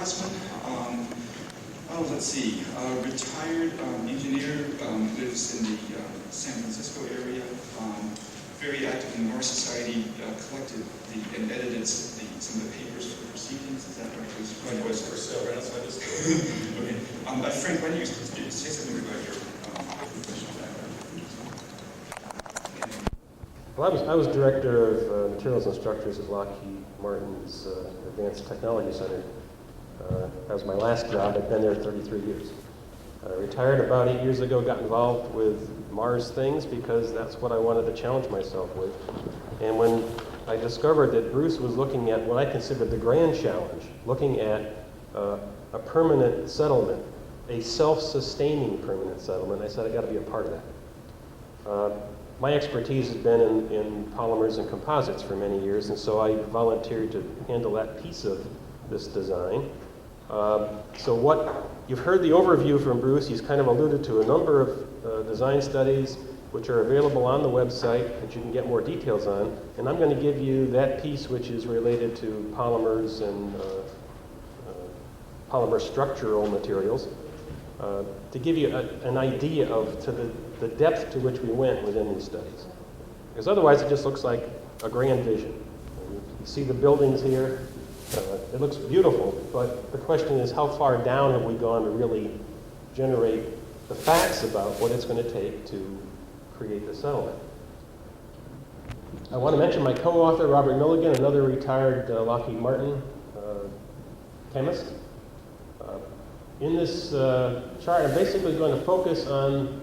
Crossman. Let's see, retired engineer, lives in the San Francisco area, very active in the Mars Society, collected and edited some of the papers for the proceedings. Is that right? It was for sale right outside this door. Okay. Frank, why don't you say something about your professional background? Well, I was director of materials and structures at Lockheed Martin's Advanced Technology Center. That was my last job. I've been there 33 years. I retired about 8 years ago, got involved with Mars things because that's what I wanted to challenge myself with. And when I discovered that Bruce was looking at what I considered the grand challenge, looking at a permanent settlement, a self-sustaining permanent settlement, I said I got to be a part of that. My expertise has been in polymers and composites for many years, and so I volunteered to handle that piece of this design. So what you've heard the overview from Bruce. He's kind of alluded to a number of design studies which are available on the website that you can get more details on. And I'm going to give you that piece which is related to polymers and polymer structural materials to give you an idea of the depth to which we went within these studies. Because otherwise it just looks like a grand vision. You see the buildings here. It looks beautiful, but the question is how far down have we gone to really generate the facts about what it's going to take to create the settlement. I want to mention my co-author, Robert Milligan, another retired Lockheed Martin chemist. In this chart, I'm basically going to focus on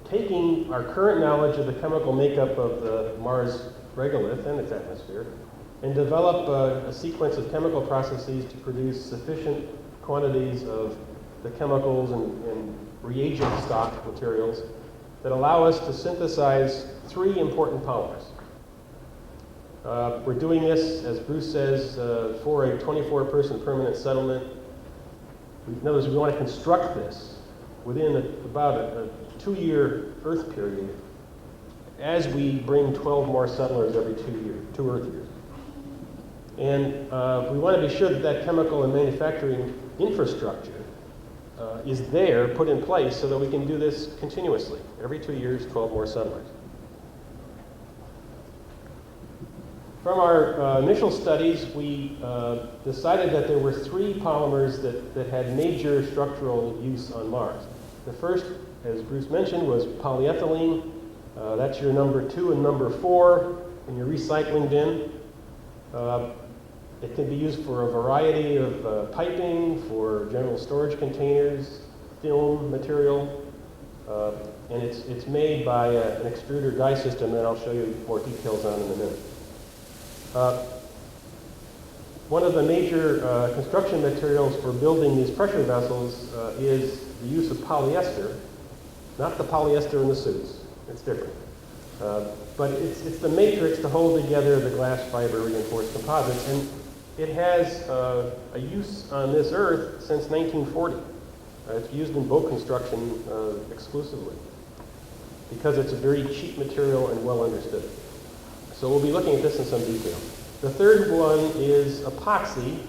taking our current knowledge of the chemical makeup of the Mars regolith and its atmosphere and develop a sequence of chemical processes to produce sufficient quantities of the chemicals and reagent stock materials that allow us to synthesize three important polymers. We're doing this, as Bruce says, for a 24-person permanent settlement. In other words, we want to construct this within about a 2-year Earth period as we bring 12 more settlers every 2 Earth years. And we want to be sure that that chemical and manufacturing infrastructure is there, put in place, so that we can do this continuously. Every 2 years, 12 more settlers. From our initial studies, we decided that there were three polymers that had major structural use on Mars. The first, as Bruce mentioned, was polyethylene. That's your number 2 and number 4 in your recycling bin. It can be used for a variety of piping, for general storage containers, film material, and it's made by an extruder die system that I'll show you more details on in a minute. One of the major construction materials for building these pressure vessels is the use of polyester, not the polyester in the suits. It's different. But it's the matrix to hold together the glass fiber reinforced composites, and it has a use on this Earth since 1940. It's used in boat construction exclusively because it's a very cheap material and well understood. So we'll be looking at this in some detail. The third one is epoxy.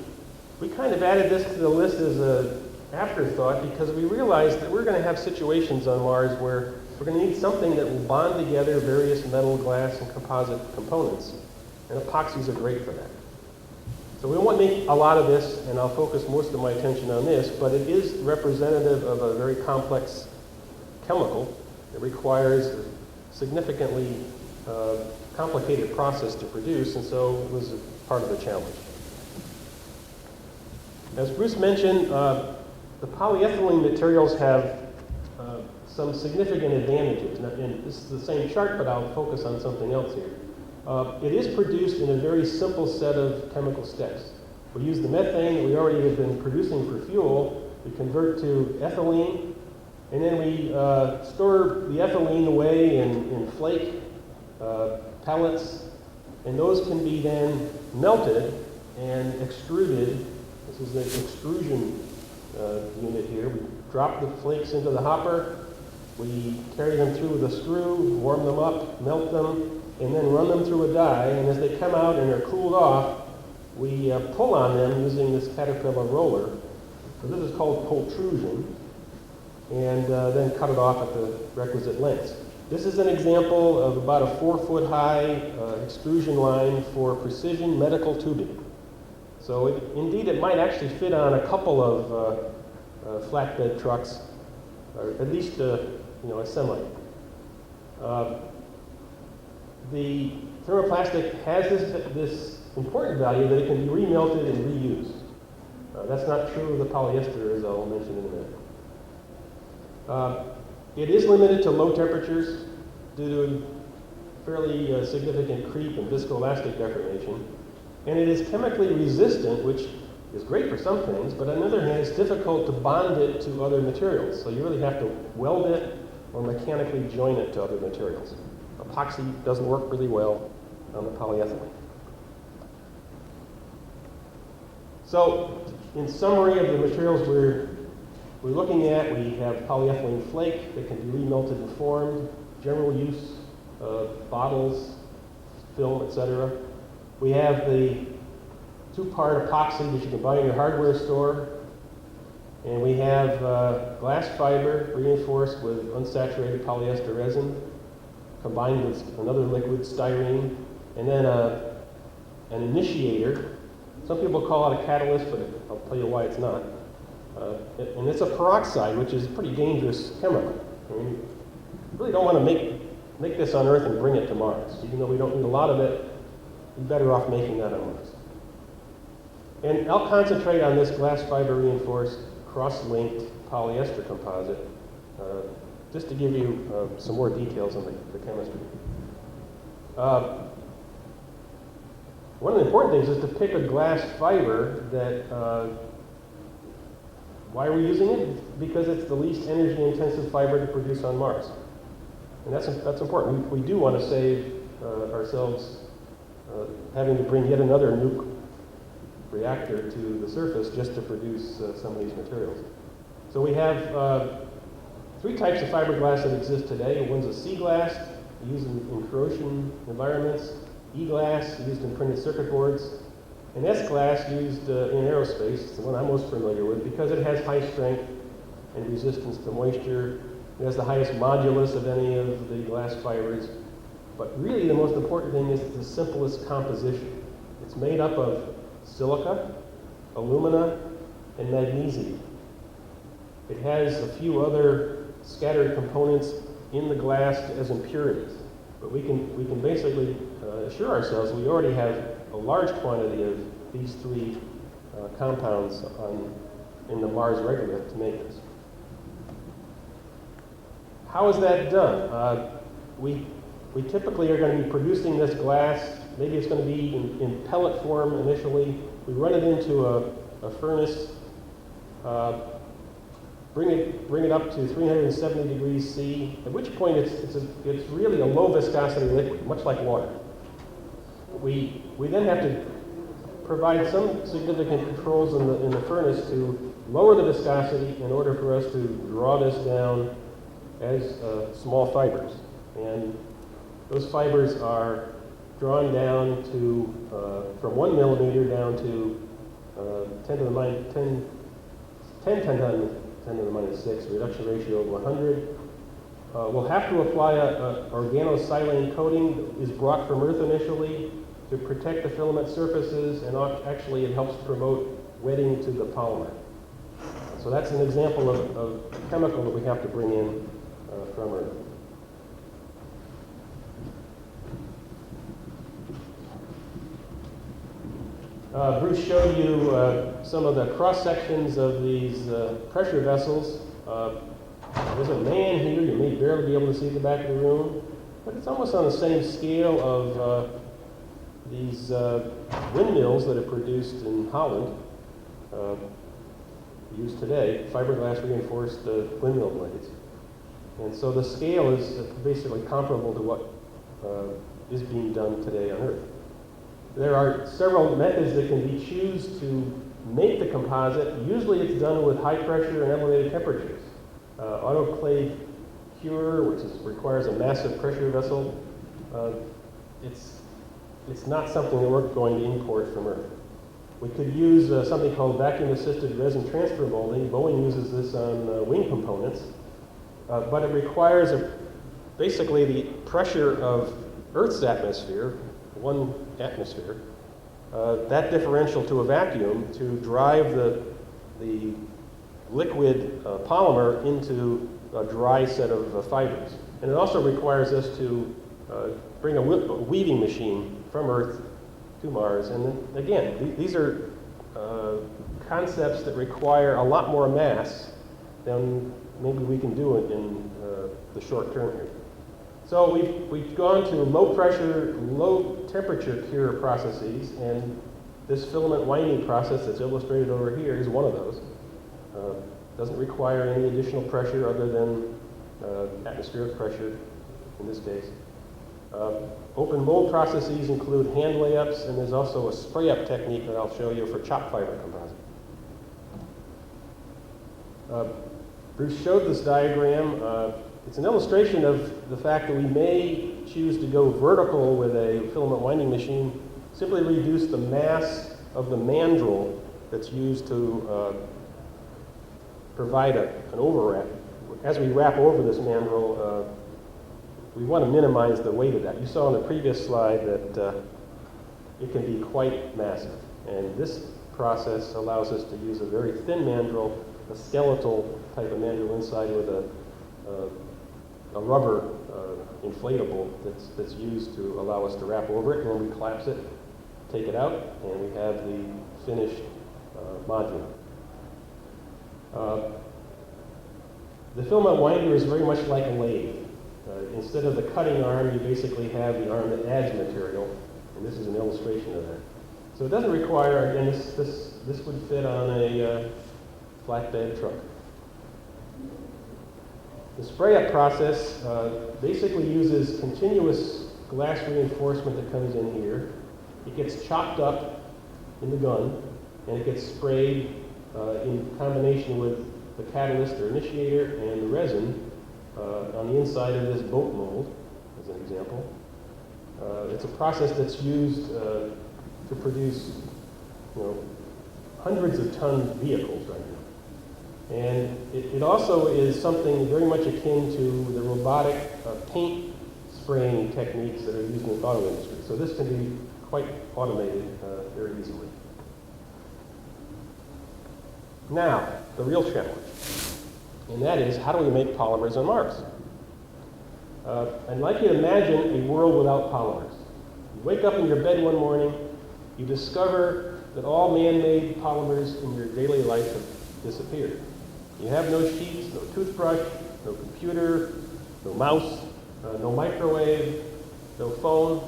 We kind of added this to the list as an afterthought because we realized that we're going to have situations on Mars where we're going to need something that will bond together various metal, glass, and composite components. And epoxies are great for that. So we won't make a lot of this, and I'll focus most of my attention on this, but it is representative of a very complex chemical that requires a significantly complicated process to produce, and so it was a part of the challenge. As Bruce mentioned, the polyethylene materials have some significant advantages. Now, and this is the same chart, but I'll focus on something else here. It is produced in a very simple set of chemical steps. We use the methane that we already have been producing for fuel, we convert to ethylene, and then we store the ethylene away in flake pellets, and those can be then melted and extruded. This is the extrusion unit here. We drop the flakes into the hopper, we carry them through with a screw, warm them up, melt them, and then run them through a die, and as they come out and are cooled off, we pull on them using this Caterpillar roller. So this is called pultrusion, and then cut it off at the requisite lengths. This is an example of about a 4-foot-high extrusion line for precision medical tubing. So indeed, it might actually fit on a couple of flatbed trucks, or at least a semi. The thermoplastic has this important value that it can be remelted and reused. That's not true of the polyester, as I'll mention in a minute. It is limited to low temperatures due to fairly significant creep and viscoelastic deformation. And it is chemically resistant, which is great for some things, but on the other hand, it's difficult to bond it to other materials. So you really have to weld it or mechanically join it to other materials. Epoxy doesn't work really well on the polyethylene. So, in summary of the materials we're looking at, we have polyethylene flake that can be remelted and formed, general use, bottles, film, etc. We have the 2-part epoxy that you can buy in your hardware store. And we have glass fiber reinforced with unsaturated polyester resin combined with another liquid, styrene, and then an initiator. Some people call it a catalyst, but I'll tell you why it's not. And it's a peroxide, which is a pretty dangerous chemical. I mean, you really don't want to make this on Earth and bring it to Mars. Even though we don't need a lot of it, you're better off making that on Mars. And I'll concentrate on this glass fiber reinforced cross-linked polyester composite just to give you some more details on the chemistry. One of the important things is to pick a glass fiber that, why are we using it? Because it's the least energy intensive fiber to produce on Mars. And that's important. We do want to save ourselves having to bring yet another nuke reactor to the surface just to produce some of these materials. So we have 3 types of fiberglass that exist today. One's a C glass, used in corrosion environments, E glass, used in printed circuit boards, and S glass, used in aerospace. It's the one I'm most familiar with because it has high strength and resistance to moisture. It has the highest modulus of any of the glass fibers. But really the most important thing is it's the simplest composition. It's made up of silica, alumina, and magnesium. It has a few other scattered components in the glass as impurities. But we can basically assure ourselves we already have a large quantity of these 3 compounds in the Mars regolith to make this. How is that done? We typically are going to be producing this glass. Maybe it's going to be in pellet form initially. We run it into a furnace, bring it up to 370 degrees C, at which point it's really a low viscosity liquid, much like water. We then have to provide some significant controls in the furnace to lower the viscosity in order for us to draw this down as small fibers. And those fibers are drawn down to, from 1 millimeter down to 10 to the minus 6, reduction ratio of 100. We'll have to apply a organosilane coating that is brought from Earth initially to protect the filament surfaces, and actually it helps promote wetting to the polymer. So that's an example of chemical that we have to bring in from Earth. Bruce showed you some of the cross sections of these pressure vessels. There's a man here, you may barely be able to see the back of the room, but it's almost on the same scale of these windmills that are produced in Holland, used today, fiberglass reinforced windmill blades. And so the scale is basically comparable to what is being done today on Earth. There are several methods that can be used to make the composite. Usually it's done with high pressure and elevated temperatures. Autoclave cure, which requires a massive pressure vessel, it's not something that we're going to import from Earth. We could use something called vacuum-assisted resin transfer molding. Boeing uses this on wing components, but it requires basically the pressure of Earth's atmosphere, 1 atmosphere, that differential to a vacuum to drive the liquid polymer into a dry set of fibers. And it also requires us to bring a weaving machine from Earth to Mars. And then, again, these are concepts that require a lot more mass than maybe we can do in the short term here. So we've gone to low pressure, low temperature cure processes, and this filament winding process that's illustrated over here is one of those. Doesn't require any additional pressure other than atmospheric pressure in this case. Open mold processes include hand layups, and there's also a spray-up technique that I'll show you for chopped fiber composite. Bruce showed this diagram. It's an illustration of the fact that we may choose to go vertical with a filament winding machine, simply reduce the mass of the mandrel that's used to provide an overwrap. As we wrap over this mandrel, we want to minimize the weight of that. You saw on the previous slide that it can be quite massive. And this process allows us to use a very thin mandrel, a skeletal type of mandrel inside with a rubber inflatable that's used to allow us to wrap over it. And then we collapse it, take it out, and we have the finished module. The filament winder is very much like a lathe. Instead of the cutting arm, you basically have the arm that adds material, and this is an illustration of that. So it doesn't require, again, this would fit on a flatbed truck. The spray-up process basically uses continuous glass reinforcement that comes in here. It gets chopped up in the gun, and it gets sprayed in combination with the catalyst or initiator and the resin on the inside of this boat mold, as an example. It's a process that's used to produce, hundreds of ton vehicles right now. And it also is something very much akin to the robotic paint spraying techniques that are used in the auto industry. So this can be quite automated very easily. Now, the real challenge, and that is, how do we make polymers on Mars? I'd like you to imagine a world without polymers. You wake up in your bed one morning, you discover that all man-made polymers in your daily life have disappeared. You have no sheets, no toothbrush, no computer, no mouse, no microwave, no phone.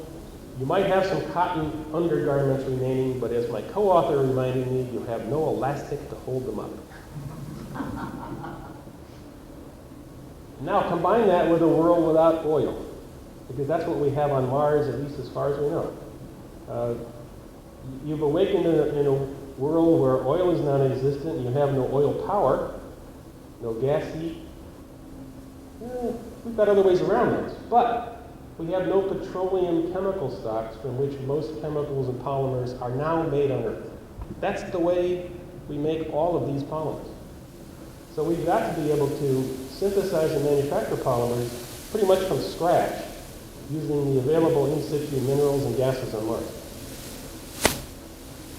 You might have some cotton undergarments remaining, but as my co-author reminded me, you have no elastic to hold them up. Now combine that with a world without oil, because that's what we have on Mars, at least as far as we know. You've awakened in a world where oil is non-existent, you have no oil power, no gas heat. We've got other ways around this, but we have no petroleum chemical stocks from which most chemicals and polymers are now made on Earth. That's the way we make all of these polymers. So we've got to be able to synthesize and manufacture polymers pretty much from scratch using the available in situ minerals and gases on Mars.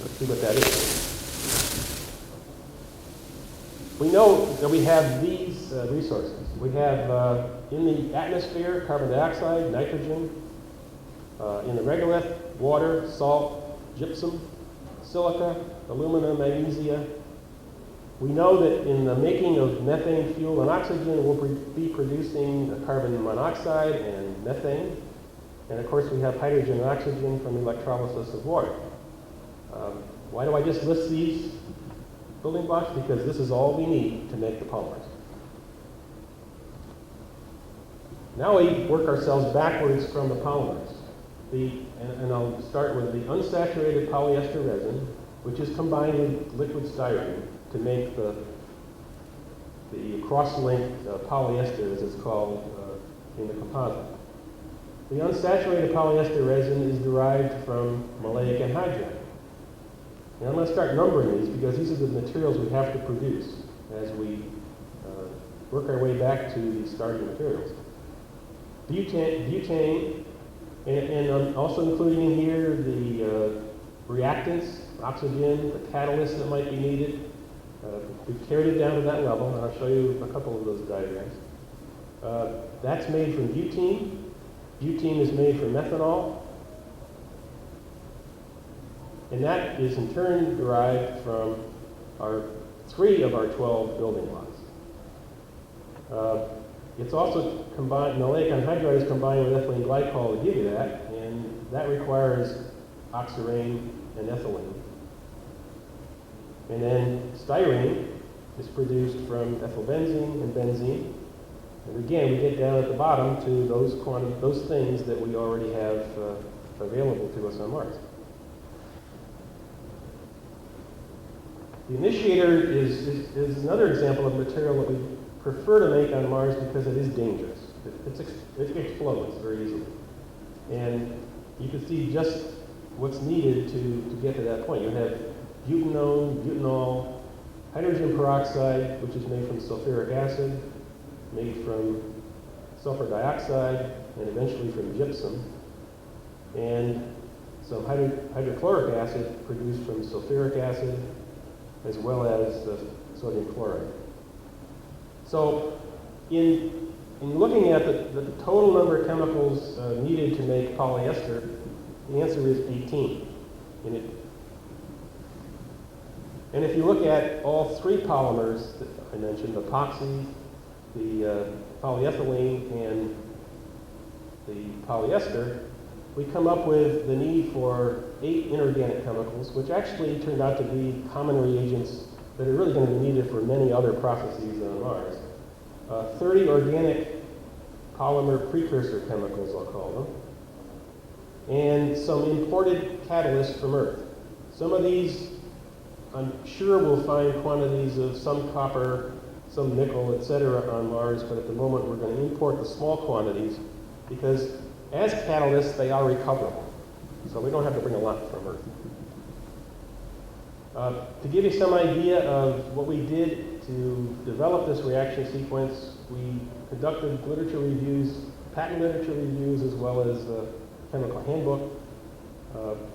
Let's see what that is. We know that we have these resources. We have in the atmosphere carbon dioxide, nitrogen, in the regolith, water, salt, gypsum, silica, alumina, magnesia. We know that in the making of methane, fuel, and oxygen, we'll be producing carbon monoxide and methane. And of course, we have hydrogen and oxygen from the electrolysis of water. Why do I just list these building blocks? Because this is all we need to make the polymers. Now we work ourselves backwards from the polymers. And I'll start with the unsaturated polyester resin, which is combined with liquid styrene to make the cross-linked polyester, as it's called in the composite. The unsaturated polyester resin is derived from maleic anhydride. And I'm going to start numbering these because these are the materials we have to produce as we work our way back to the starting materials. Butane, and I'm also including in here the reactants, oxygen, the catalyst that might be needed. We've carried it down to that level, and I'll show you a couple of those diagrams. That's made from butene. Butene is made from methanol. And that is in turn derived from our 3 of our 12 building blocks. It's also combined, maleic anhydride is combined with ethylene glycol to give you that, and that requires oxirane and ethylene. And then styrene is produced from ethylbenzene and benzene. And again, we get down at the bottom to those things that we already have available to us on Mars. The initiator is another example of material that we prefer to make on Mars because it is dangerous. It explodes very easily. And you can see just what's needed to get to that point. You have butanone, butanol, hydrogen peroxide, which is made from sulfuric acid, made from sulfur dioxide, and eventually from gypsum, and some hydrochloric acid produced from sulfuric acid, as well as sodium chloride. So in looking at the total number of chemicals needed to make polyester, the answer is 18. And if you look at all 3 polymers that I mentioned, epoxy, the polyethylene, and the polyester, we come up with the need for 8 inorganic chemicals, which actually turned out to be common reagents that are really going to be needed for many other processes on Mars. 30 organic polymer precursor chemicals, I'll call them, and some imported catalysts from Earth. Some of these, I'm sure we'll find quantities of some copper, some nickel, etc. on Mars, but at the moment we're going to import the small quantities because as catalysts, they are recoverable. So we don't have to bring a lot from Earth. To give you some idea of what we did to develop this reaction sequence, we conducted literature reviews, patent literature reviews, as well as a chemical handbook.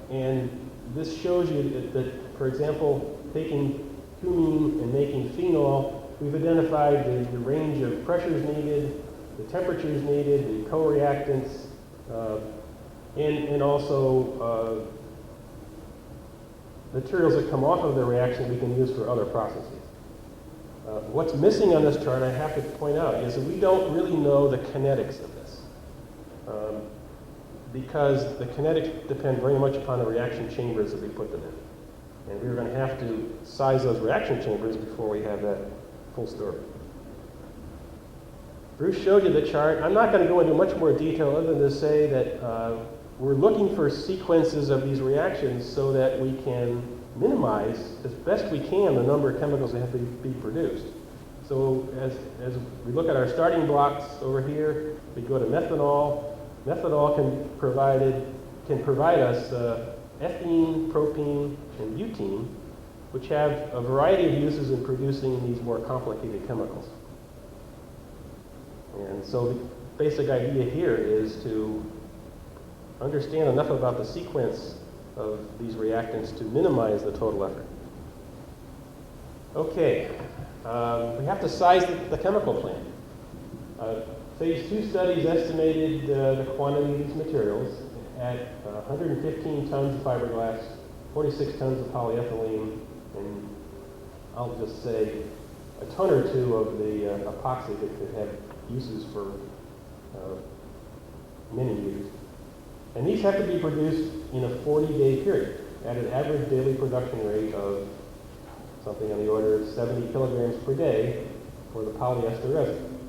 And this shows you that, for example, taking cumene and making phenol, we've identified the range of pressures needed, the temperatures needed, the co-reactants, and also materials that come off of the reaction we can use for other processes. What's missing on this chart, I have to point out, is that we don't really know the kinetics of this. Because the kinetics depend very much upon the reaction chambers that we put them in. And we're going to have to size those reaction chambers before we have that full story. Bruce showed you the chart. I'm not going to go into much more detail other than to say that we're looking for sequences of these reactions so that we can minimize, as best we can, the number of chemicals that have to be produced. So as we look at our starting blocks over here, we go to methanol. Methanol can provide us ethene, propene, and butene, which have a variety of uses in producing these more complicated chemicals. And so the basic idea here is to understand enough about the sequence of these reactants to minimize the total effort. Okay, we have to size the chemical plant. Phase 2 studies estimated the quantity of these materials at 115 tons of fiberglass, 46 tons of polyethylene, and I'll just say a ton or two of the epoxy that could have uses for many years. And these have to be produced in a 40-day period at an average daily production rate of something on the order of 70 kilograms per day for the polyester resin.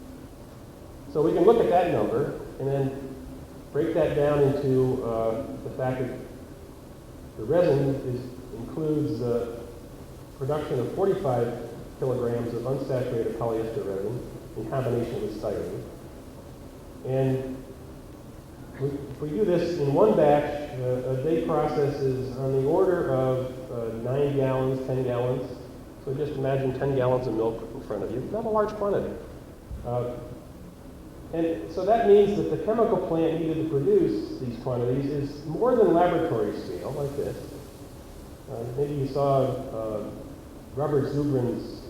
So we can look at that number and then break that down into the fact that the resin includes production of 45 kilograms of unsaturated polyester resin in combination with styrene. And if we do this in one batch, a day process is on the order of 9 gallons, 10 gallons. So just imagine 10 gallons of milk in front of you, not a large quantity. And so that means that the chemical plant needed to produce these quantities is more than laboratory scale, like this. Maybe you saw Robert Zubrin's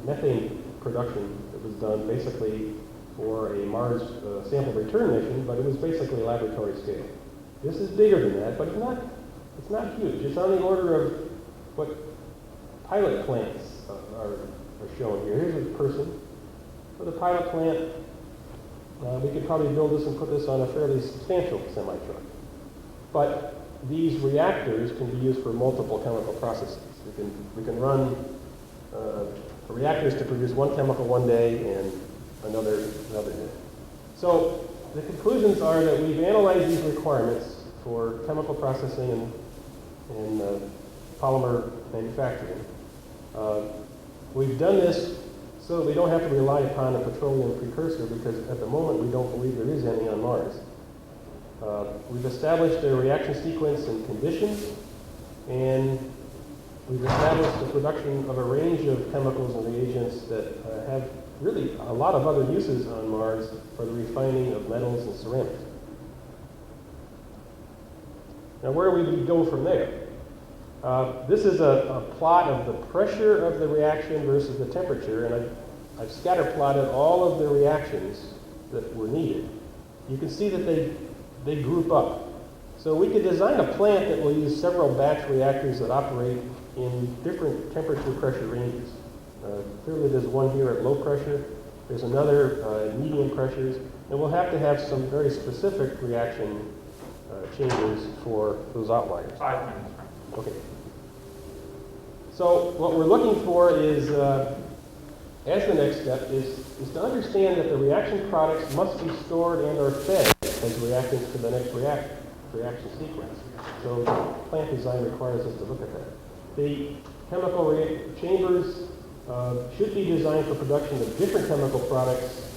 methane production that was done basically for a Mars sample return mission, but it was basically laboratory scale. This is bigger than that, but it's not huge. It's on the order of what pilot plants are shown here. Here's a person. For the pilot plant, we could probably build this and put this on a fairly substantial semi-truck. But these reactors can be used for multiple chemical processes. We can run reactors to produce one chemical one day and another day. So the conclusions are that we've analyzed these requirements for chemical processing and polymer manufacturing. We've done this so that we don't have to rely upon a petroleum precursor, because at the moment we don't believe there is any on Mars. We've established a reaction sequence and conditions, and we've established the production of a range of chemicals and reagents that have really a lot of other uses on Mars for the refining of metals and ceramics. Now, where do we go from there? This is a plot of the pressure of the reaction versus the temperature, and I've scatter plotted all of the reactions that were needed. You can see that they group up. So we could design a plant that will use several batch reactors that operate in different temperature pressure ranges. Clearly there's one here at low pressure, there's another at medium pressures, and we'll have to have some very specific reaction chambers for those outliers. 5 minutes. Okay. So what we're looking for is, as the next step, is to understand that the reaction products must be stored and or fed as reactants to the next reaction sequence. So plant design requires us to look at that. The chemical chambers should be designed for production of different chemical products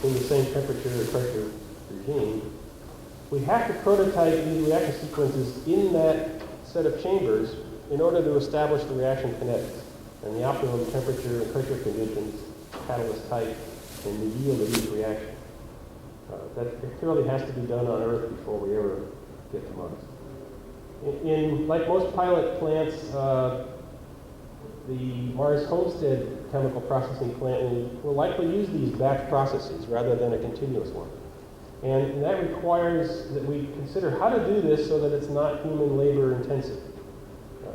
in the same temperature and pressure regime. We have to prototype these reaction sequences in that set of chambers in order to establish the reaction kinetics and the optimum temperature and pressure conditions, catalyst type, and the yield of each reaction. That clearly has to be done on Earth before we ever get to Mars. Like most pilot plants, the Mars Homestead chemical processing plant will likely use these batch processes rather than a continuous one. And that requires that we consider how to do this so that it's not human labor intensive.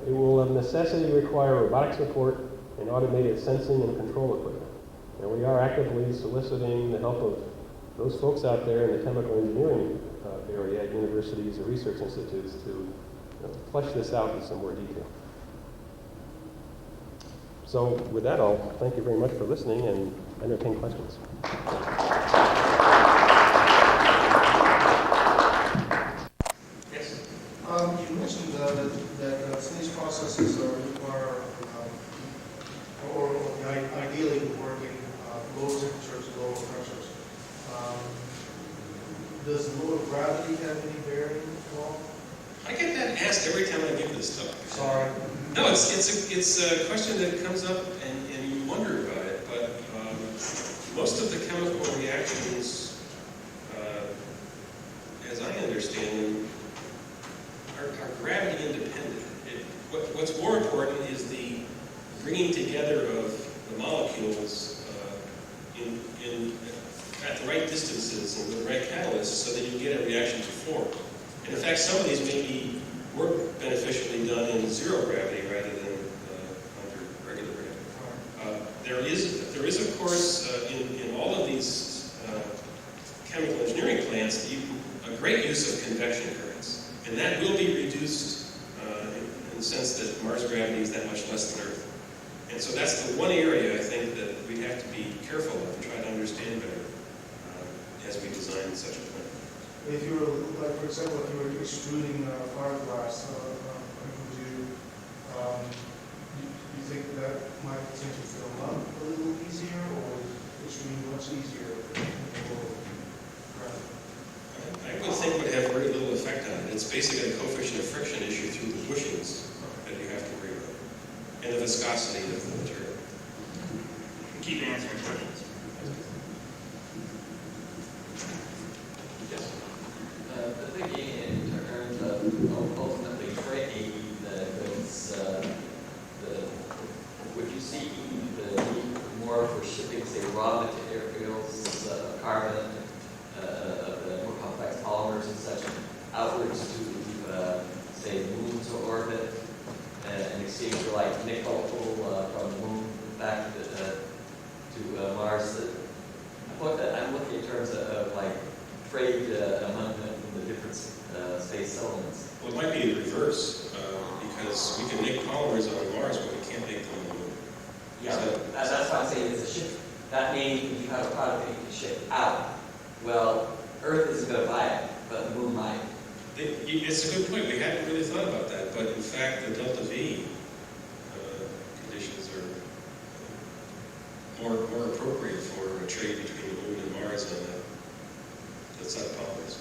It will of necessity require robotic support and automated sensing and control equipment. And we are actively soliciting the help of those folks out there in the chemical engineering area at universities or research institutes to flesh this out in some more detail. So with that, I'll thank you very much for listening and entertain questions. Yes. You mentioned that some of these processes require, or ideally would work in lower temperatures and lower pressures. Does the lower gravity have any bearing at all? I get that asked every time I give this talk. Sorry. No, it's a question that comes up and you wonder about it, but most of the chemical reactions, as I understand them, are gravity independent. What's more important is the bringing together of the molecules at the right distances and with the right catalysts so that you get a reaction to form. And in fact, some of these may be more beneficially done in zero gravity rather than under regular gravity. There is of course, in all of these chemical engineering plants, a great use of convection currents. And that will be reduced in the sense that Mars gravity is that much less than Earth. And so that's the one area I think that we have to be careful of and try to understand better as we design such a plant. If you were, like for example, if you were extruding fiberglass, you think that might potentially fill up a little easier, or extruding much easier than lower gravity? I would think would have very little effect on it. It's basically a coefficient of friction issue through the bushings. the viscosity of the material. Keep answering questions. Yes. The thinking in terms of ultimately trading the goods, would you see the need more for shipping, say, raw materials, carbon, the more complex polymers and such, outwards to, say, the moon's orbit, in exchange for like nickel from the moon back to Mars? I'm looking in terms of like trade among the different space settlements. Well, it might be the reverse, because we can make polymers on Mars, but we can't make them on the moon. Yeah, So- that's why I'm saying it's a ship. That means you have a product that you can ship out. Well, Earth isn't going to buy it, but the moon might. It's a good point. We hadn't really thought about that, but in fact, the delta V conditions are more appropriate for a trade between the moon and Mars on that side of polymers.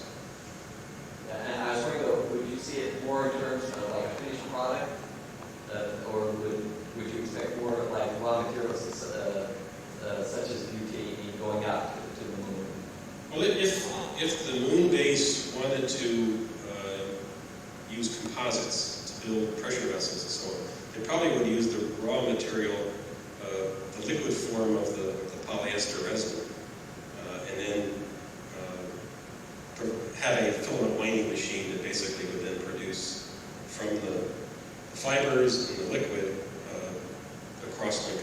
And I was wondering, though, would you see it more in terms of like a finished product, or would you expect more of like raw materials such as butane going out to the moon? Well, if the moon base wanted to use composites to build pressure vessels and so on, they probably would use the raw material, the liquid form of the polyester resin, and then have a filament winding machine that basically would then produce from the fibers and the liquid a cross-linked